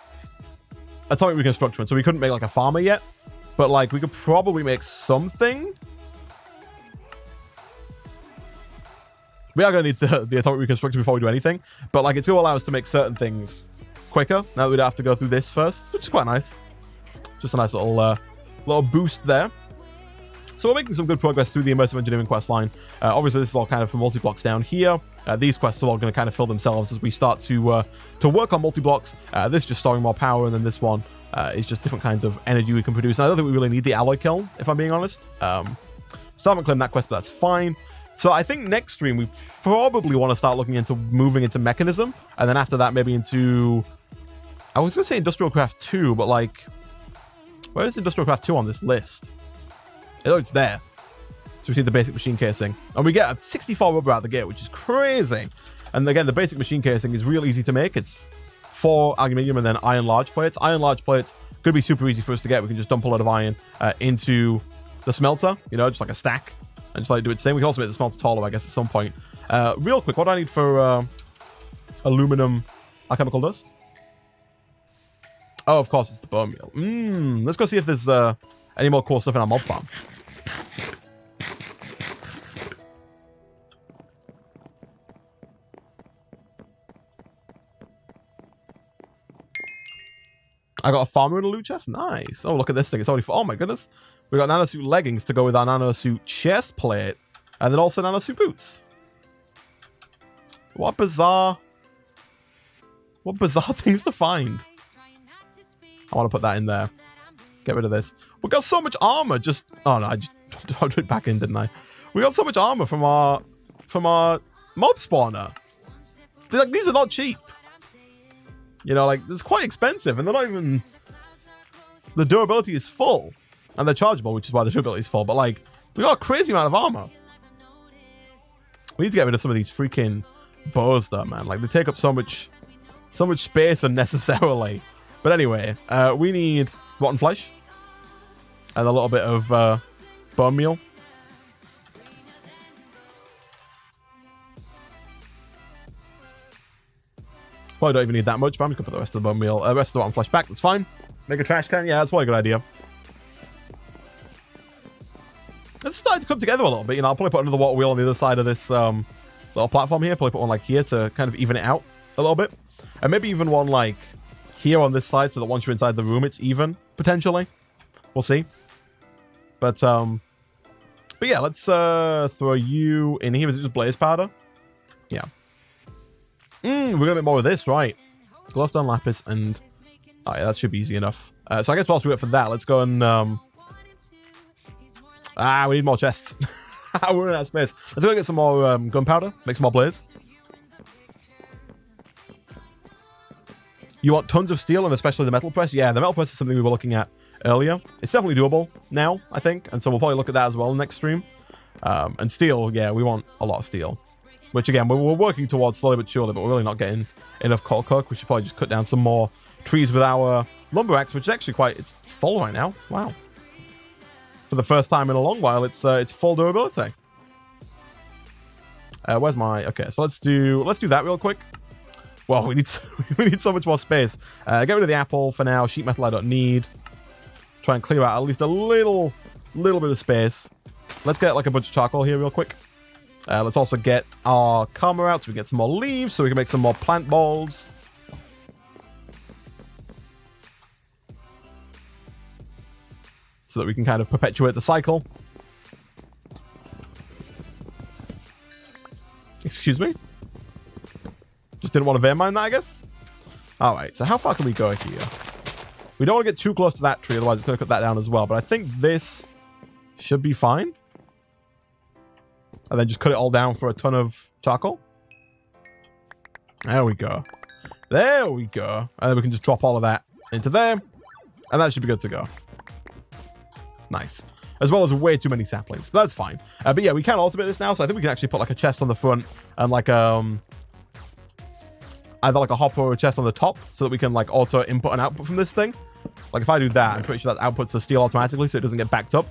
atomic reconstruction, so we couldn't make like a farmer yet. But like we could probably make something. We are going to need the atomic reconstruction before we do anything. But like it's going to allow us to make certain things quicker. Now that we don't have to go through this first, which is quite nice. Just a nice little boost there. So we're making some good progress through the immersive engineering quest line. Obviously, this is all kind of for multi-blocks down here. These quests are all going to kind of fill themselves as we start to work on multi-blocks. This is just storing more power, and then this one is just different kinds of energy we can produce. And I don't think we really need the alloy kiln, if I'm being honest. So I haven't claimed that quest, but that's fine. So I think next stream, we probably want to start looking into moving into mechanism. And then after that, maybe into... I was going to say Industrial Craft 2, but like... Where is Industrial Craft 2 on this list? Oh, it's there. So we see the basic machine casing. And we get a 64 rubber out the gate, which is crazy. And again, the basic machine casing is real easy to make. It's 4 aluminium and then iron large plates. Iron large plates could be super easy for us to get. We can just dump a lot of iron into the smelter, you know, just like a stack. And just like do it the same. We can also make the smelter taller, I guess, at some point. Real quick, what do I need for aluminum alchemical dust? Oh, of course, it's the bone meal. Let's go see if there's any more cool stuff in our mob farm. I got a farmer in a loot chest. Nice. Oh, look at this thing. It's already... Oh, my goodness. We got nanosuit leggings to go with our nanosuit chest plate. And then also nanosuit boots. What bizarre things to find. I want to put that in there. Get rid of this. We got so much armor. Just... Oh, no. I just dropped it back in, didn't I? We got so much armor from our mob spawner. Like, these are not cheap. You know, like, it's quite expensive, and they're not even... The durability is full. And they're chargeable, which is why the durability is full. But, like, we got a crazy amount of armor. We need to get rid of some of these freaking bows, though, man. Like, they take up so much space unnecessarily. But anyway, we need rotten flesh. And a little bit of bone meal. Probably don't even need that much, but I'm just gonna put the rest of the bone meal, rest of the rotten flesh back. That's fine. Make a trash can. Yeah, that's probably a good idea. It's starting to come together a little bit. You know, I'll probably put another water wheel on the other side of this little platform here. Probably put one like here to kind of even it out a little bit, and maybe even one like here on this side, so that once you're inside the room, it's even potentially. We'll see. But yeah, let's throw you in here. Is it just blaze powder? Yeah. We're gonna make more of this, right? Glowstone lapis and... Oh yeah, that should be easy enough. So I guess whilst we wait for that, let's go and... we need more chests. We're running out of space. Let's go get some more gunpowder. Make some more blaze. You want tons of steel and especially the metal press? Yeah, the metal press is something we were looking at earlier. It's definitely doable now, I think. And so we'll probably look at that as well next stream. And steel, yeah, we want a lot of steel. Which, again, we're working towards slowly but surely, but we're really not getting enough coal coke. We should probably just cut down some more trees with our lumber axe, which is actually quite... It's full right now. Wow. For the first time in a long while, it's full durability. Where's my... Okay, so let's do that real quick. Well, we need so much more space. Get rid of the apple for now. Sheet metal I don't need. Let's try and clear out at least a little bit of space. Let's get like a bunch of charcoal here real quick. Let's also get our karma out so we can get some more leaves so we can make some more plant balls. So that we can kind of perpetuate the cycle. Excuse me? Just didn't want to vein mine that, I guess? Alright, so how far can we go here? We don't want to get too close to that tree, otherwise it's going to cut that down as well. But I think this should be fine. And then just cut it all down for a ton of charcoal. There we go. There we go. And then we can just drop all of that into there. And that should be good to go. Nice. As well as way too many saplings. But that's fine. But yeah, we can automate this now. So I think we can actually put like a chest on the front. And like either like a hopper or a chest on the top. So that we can like auto input and output from this thing. Like if I do that, I'm pretty sure that outputs the steel automatically. So it doesn't get backed up.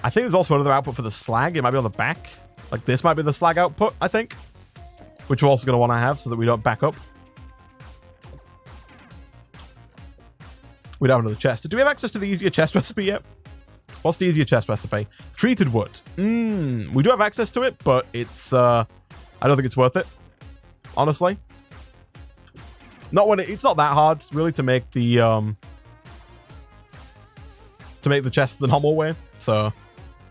I think there's also another output for the slag. It might be on the back. Like this might be the slag output, I think. Which we're also going to want to have so that we don't back up. We don't have another chest. Do we have access to the easier chest recipe yet? What's the easier chest recipe? Treated wood. We do have access to it, but it's, I don't think it's worth it. Honestly. Not when it's not that hard, really, to make the chest the normal way. So,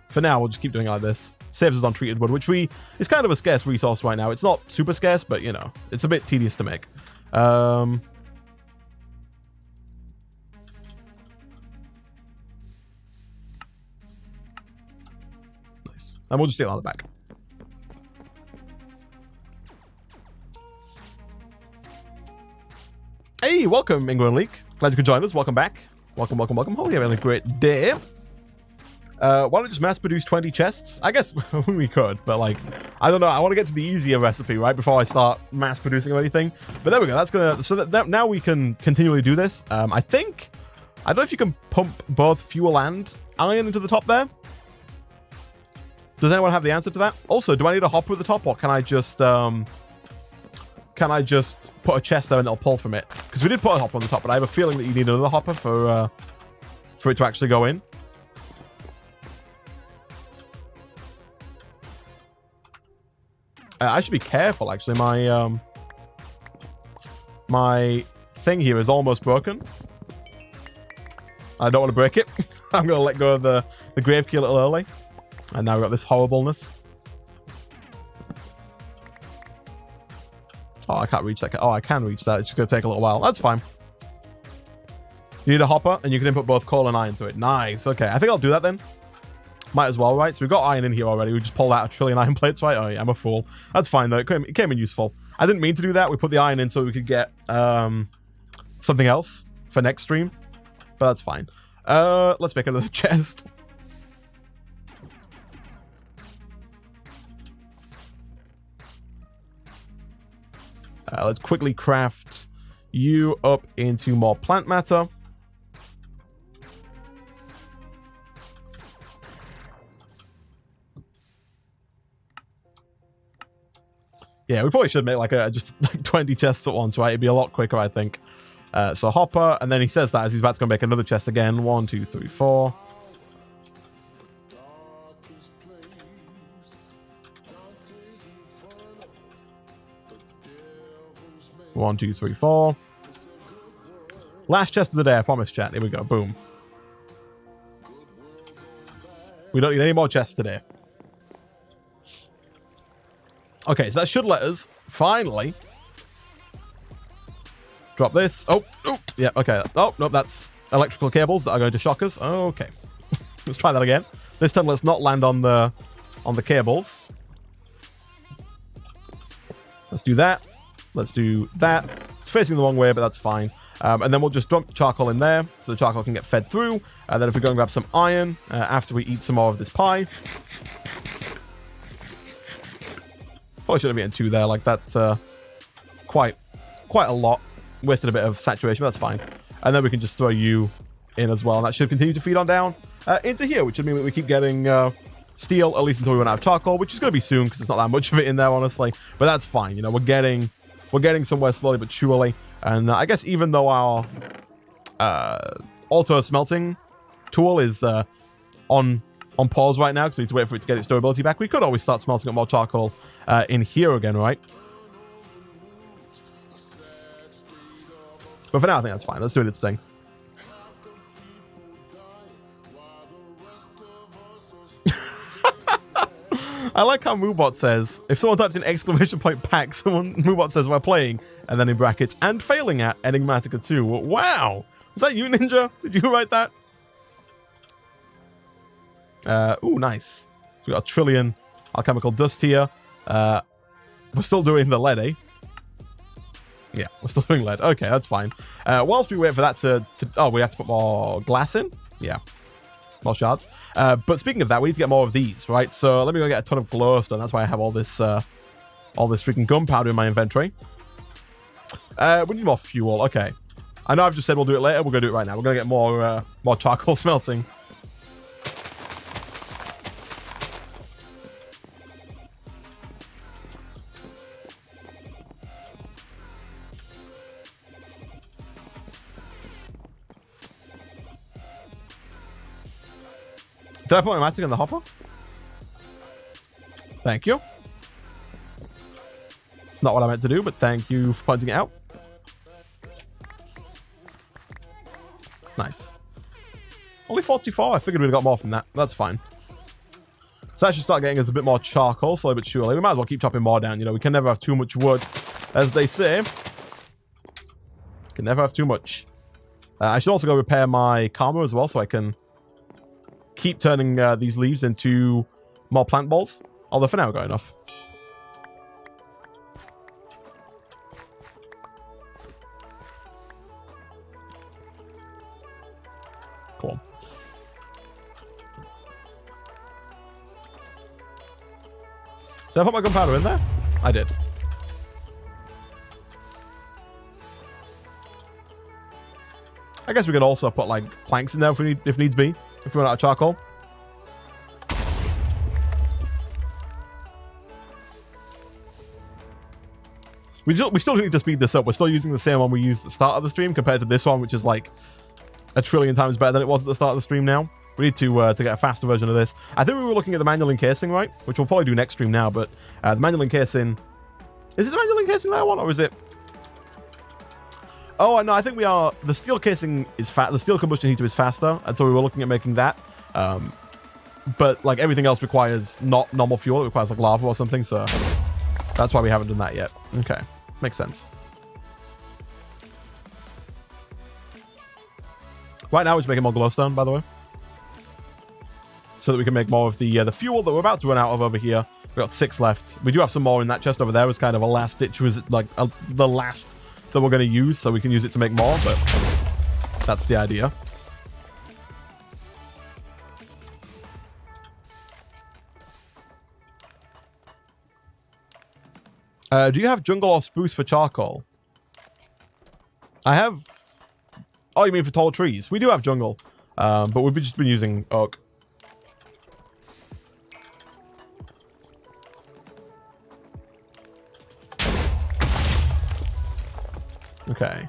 for now, we'll just keep doing it like this. Saves us on treated wood, which is kind of a scarce resource right now. It's not super scarce, but, you know, it's a bit tedious to make. Nice. And we'll just steal it on the back. Hey, welcome, England League. Glad you could join us. Welcome back. Welcome, welcome, welcome. Hope you're having a great day. Why don't we just mass produce 20 chests? I guess we could, but like, I don't know. I want to get to the easier recipe, right, before I start mass producing or anything. But there we go. That's gonna, so that now we can continually do this. I think, I don't know if you can pump both fuel and iron into the top there. Does anyone have the answer to that? Also, do I need a hopper at the top, or can I just put a chest there and it'll pull from it? Because we did put a hopper on the top, but I have a feeling that you need another hopper for it to actually go in. I should be careful, actually. My thing here is almost broken. I don't want to break it. I'm going to let go of the grave key a little early. And now we've got this horribleness. Oh, I can't reach that. Oh, I can reach that. It's just going to take a little while. That's fine. You need a hopper, and you can input both coal and iron to it. Nice. Okay, I think I'll do that then. Might as well, right? So we've got iron in here already. We just pulled out 1 trillion iron plates, right? Oh, yeah, I'm a fool. That's fine, though. It came in useful. I didn't mean to do that. We put the iron in so we could get something else for next stream. But that's fine. Let's make another chest. Let's quickly craft you up into more plant matter. Yeah, we probably should make like just like 20 chests at once, right? It'd be a lot quicker, I think. So hopper, and then he says that as he's about to go make another chest again. 1, 2, 3, 4. One, 2, 3, 4. Last chest of the day, I promise, chat. Here we go. Boom. We don't need any more chests today. Okay, so that should let us finally drop this. Oh, yeah, okay. Oh, no, that's electrical cables that are going to shock us. Okay. Let's try that again. This time, let's not land on the cables. Let's do that. Let's do that. It's facing the wrong way, but that's fine. And then we'll just dump charcoal in there so the charcoal can get fed through. And then if we go and grab some iron after we eat some more of this pie. Probably should have eaten 2 there. Like that, it's quite a lot. Wasted a bit of saturation, but that's fine. And then we can just throw you in as well. And that should continue to feed on down into here, which would mean that we keep getting steel, at least until we run out of charcoal, which is going to be soon because there's not that much of it in there, honestly. But that's fine. You know, we're getting somewhere slowly but surely. And I guess even though our auto smelting tool is on pause right now because we need to wait for it to get its durability back, we could always start smelting up more charcoal in here again, right? But for now, I think that's fine. Let's do its thing. I like how Moobot says, if someone types in !pack, Moobot says we're playing, and then in brackets, and failing at Enigmatica 2. Wow! Is that you, Ninja? Did you write that? Ooh, nice. So we got 1 trillion alchemical dust here. We're still doing the lead, eh? Yeah, we're still doing lead. Okay, that's fine. Whilst we wait for that to... Oh, we have to put more glass in? Yeah. More shards. But speaking of that, we need to get more of these, right? So let me go get a ton of glowstone. That's why I have all this freaking gunpowder in my inventory. We need more fuel. Okay. I know I've just said we'll do it later. We're going to do it right now. We're going to get more charcoal smelting. Did I put Enigmatica in the hopper? Thank you. It's not what I meant to do, but thank you for pointing it out. Nice. Only 44. I figured we'd got more from that. That's fine. So that should start getting us a bit more charcoal, slowly but surely. We might as well keep chopping more down. You know, we can never have too much wood, as they say. Can never have too much. I should also go repair my karma as well, so I can keep turning these leaves into more plant balls. Although for now, we've got enough. Cool. Did I put my gunpowder in there? I did. I guess we could also put like planks in there if needs be. If we run out of charcoal. We still need to speed this up. We're still using the same one we used at the start of the stream compared to this one, which is like a trillion times better than it was at the start of the stream now. We need to get a faster version of this. I think we were looking at the manual encasing, right? Which we'll probably do next stream now, but the manual encasing... Is it the manual encasing that I want, or is it... Oh, no, I think we are... The steel casing is fat. The steel combustion heater is faster, and so we were looking at making that. But, like, everything else requires not normal fuel. It requires, like, lava or something, so... That's why we haven't done that yet. Okay. Makes sense. Right now, we're just making more glowstone, by the way. So that we can make more of the fuel that we're about to run out of over here. We've got 6 left. We do have some more in that chest over there as kind of a last ditch. Was like the last that we're going to use, so we can use it to make more, but that's the idea. Do you have jungle or spruce for charcoal? I have... Oh, you mean for tall trees? We do have jungle, but we've just been using oak. Okay.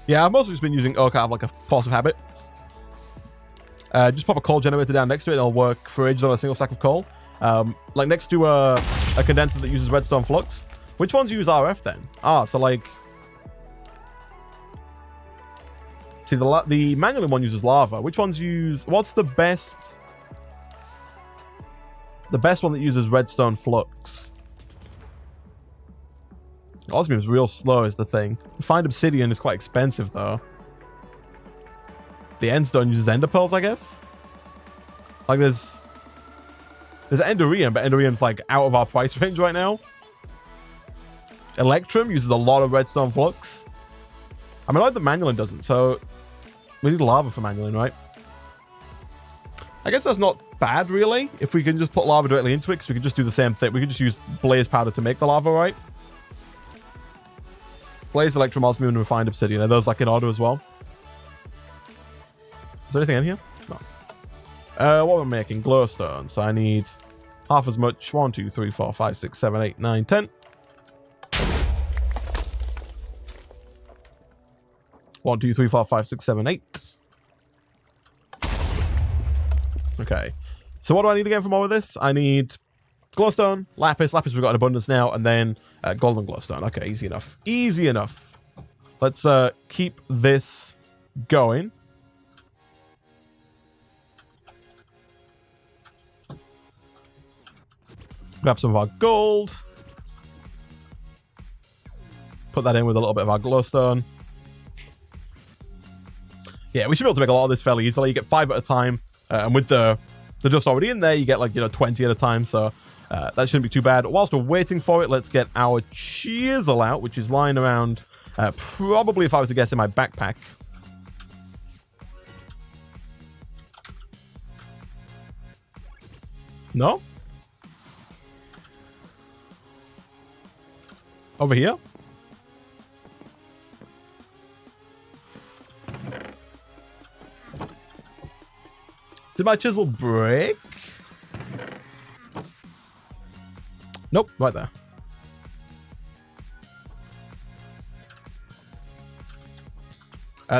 Yeah, I've mostly just been using oak out of like a force of habit. Just pop a coal generator down next to it and it'll work for ages on a single stack of coal. Like next to a condenser that uses redstone flux. Which ones use RF then? Ah, so like... See, the manual one uses lava. Which ones use... What's the best... The best one that uses redstone flux? Osmium's real slow is the thing. Find obsidian is quite expensive though. The endstone uses ender pearls, I guess? Like there's enderium, but enderium's like out of our price range right now. Electrum uses a lot of redstone flux. I mean, like the manual doesn't, so we need lava for manual, right? I guess that's not bad, really, if we can just put lava directly into it, because we can just do the same thing. We can just use blaze powder to make the lava, right? Blaze, electrum, osmium, and refined obsidian. Are those like in order as well? Is there anything in here? No. What am I making? Glowstone. So I need half as much. 1, 2, 3, 4, 5, 6, 7, 8, 9, 10. 1, 2, 3, 4, 5, 6, 7, 8. Okay. So what do I need again from all of this? I need glowstone, lapis. Lapis we've got in abundance now. And then golden glowstone. Okay, easy enough. Easy enough. Let's keep this going. Grab some of our gold. Put that in with a little bit of our glowstone. Yeah, we should be able to make a lot of this fairly easily. You get 5 at a time. And with the dust already in there, you get like, 20 at a time. So that shouldn't be too bad. Whilst we're waiting for it, let's get our chisel out, which is lying around, probably, if I were to guess, in my backpack. No? Over here? Did my chisel break? Nope, right there.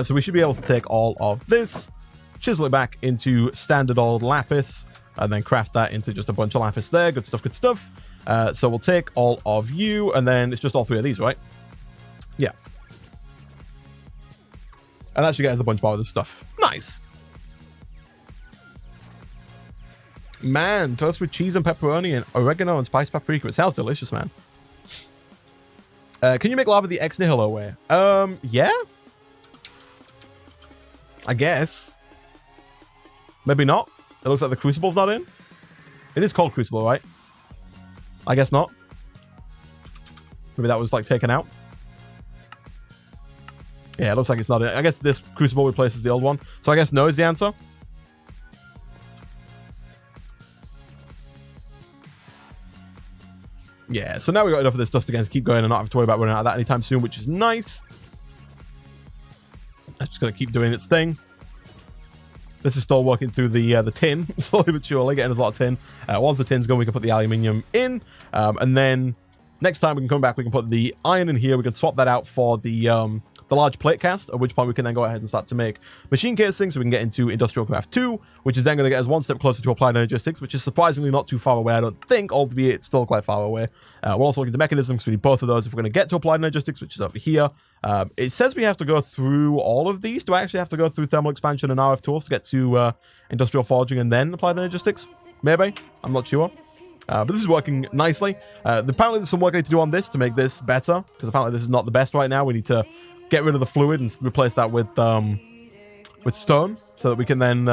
So we should be able to take all of this, chisel it back into standard old lapis, and then craft that into just a bunch of lapis there. Good stuff, good stuff. So we'll take all of you, and then it's just all 3 of these, right? Yeah. And that should get us a bunch more of this stuff. Nice. Man, toast with cheese and pepperoni and oregano and spiced paprika. It sounds delicious, man. Can you make lava the ex nihilo way? Yeah. I guess. Maybe not. It looks like the crucible's not in. It is called crucible, right? I guess not. Maybe that was like taken out. Yeah, it looks like it's not in. I guess this crucible replaces the old one. So I guess no is the answer. Yeah, so now we've got enough of this dust again to keep going and not have to worry about running out of that anytime soon, which is nice. That's just going to keep doing its thing. This is still working through the tin, slowly but surely, getting us a lot of tin. Once the tin's gone, we can put the aluminium in. And then next time we can come back, we can put the iron in here. We can swap that out for the large plate cast, at which point we can then go ahead and start to make machine casing, so we can get into Industrial Craft 2, which is then going to get us one step closer to Applied Energistics, which is surprisingly not too far away, I don't think, albeit it's still quite far away. We're also looking at mechanisms, so we need both of those if we're going to get to Applied Energistics, which is over here. It says we have to go through all of these. Do I actually have to go through Thermal Expansion and RF Tools to get to Industrial Forging and then Applied Energistics? Maybe. I'm not sure. But this is working nicely. Apparently there's some work I need to do on this to make this better, because apparently this is not the best right now. We need to get rid of the fluid and replace that with stone, so that we can then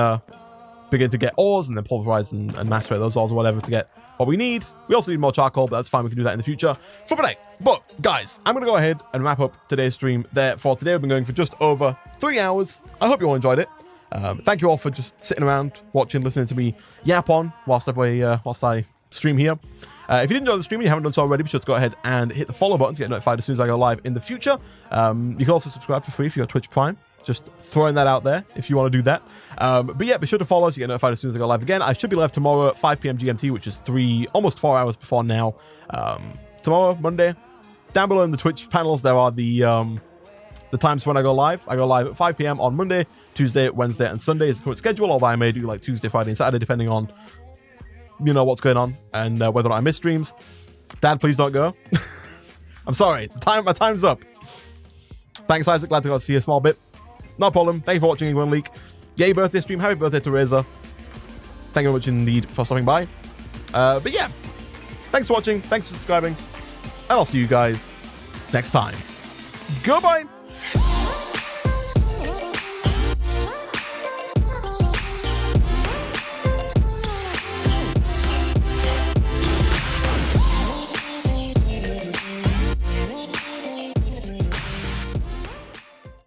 begin to get ores and then pulverize and macerate those ores or whatever to get what we need. We also need more charcoal, but that's fine. We can do that in the future for today. But guys, I'm going to go ahead and wrap up today's stream there for today. We've been going for just over 3 hours. I hope you all enjoyed it. Thank you all for just sitting around, watching, listening to me yap on whilst I stream here. If you didn't enjoy the stream and you haven't done so already, be sure to go ahead and hit the follow button to get notified as soon as I go live in the future. You can also subscribe for free for your Twitch Prime. Just throwing that out there if you want to do that. But yeah, be sure to follow us. You get notified as soon as I go live again. I should be live tomorrow at 5 p.m. GMT, which is almost 4 hours before now. Tomorrow, Monday. Down below in the Twitch panels, there are the times when I go live. I go live at 5 p.m. on Monday, Tuesday, Wednesday, and Sunday is the current schedule, although I may do like Tuesday, Friday, and Saturday, depending on what's going on and whether or not I miss streams. Dad, please don't go. I'm sorry. My time's up. Thanks, Isaac. Glad to see you a small bit. No problem. Thank you for watching England Leak. Yay, birthday stream. Happy birthday to Reza. Thank you very much indeed for stopping by. But yeah, thanks for watching. Thanks for subscribing. And I'll see you guys next time. Goodbye.